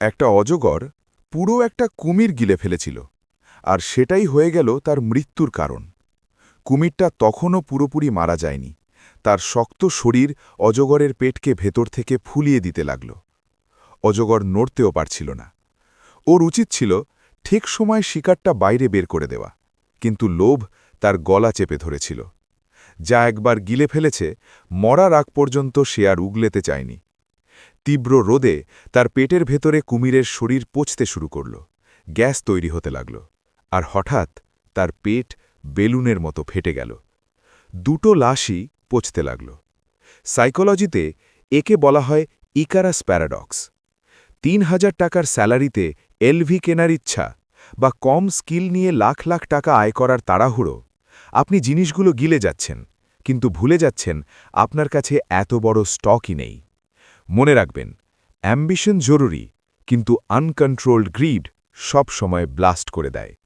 একটা অজগর পুরো একটা কুমির গিলে ফেলেছিল, আর সেটাই হয়ে গেল তার মৃত্যুর কারণ। কুমিরটা তখনও পুরোপুরি মারা যায়নি। তার শক্ত শরীর অজগরের পেটকে ভেতর থেকে ফুলিয়ে দিতে লাগল। অজগর নড়তেও পারছিল না। ওর উচিত ছিল ঠিক সময় শিকারটা বাইরে বের করে দেওয়া, কিন্তু লোভ তার গলা চেপে ধরেছিল। যা একবার গিলে ফেলেছে, মরার আগ পর্যন্ত সে আর উগলেতে চায়নি। তীব্র রোদে তার পেটের ভেতরে কুমিরের শরীর পচতে শুরু করল, গ্যাস তৈরি হতে লাগল, আর হঠাৎ তার পেট বেলুনের মতো ফেটে গেল। দুটো লাশই পচতে লাগল। সাইকোলজিতে একে বলা হয় ইকারাস প্যারাডক্স। ৩,০০০ টাকার স্যালারিতে এলভি কেনার ইচ্ছা, বা কম স্কিল নিয়ে লাখ লাখ টাকা আয় করার তাড়াহুড়ো। আপনি জিনিসগুলো গিলে যাচ্ছেন, কিন্তু ভুলে যাচ্ছেন আপনার কাছে এত বড় স্টকই নেই। মনে রাখবেন, অ্যাম্বিশন জরুরি, কিন্তু আনকন্ট্রোলড গ্রিড সব সময় ব্লাস্ট করে দেয়।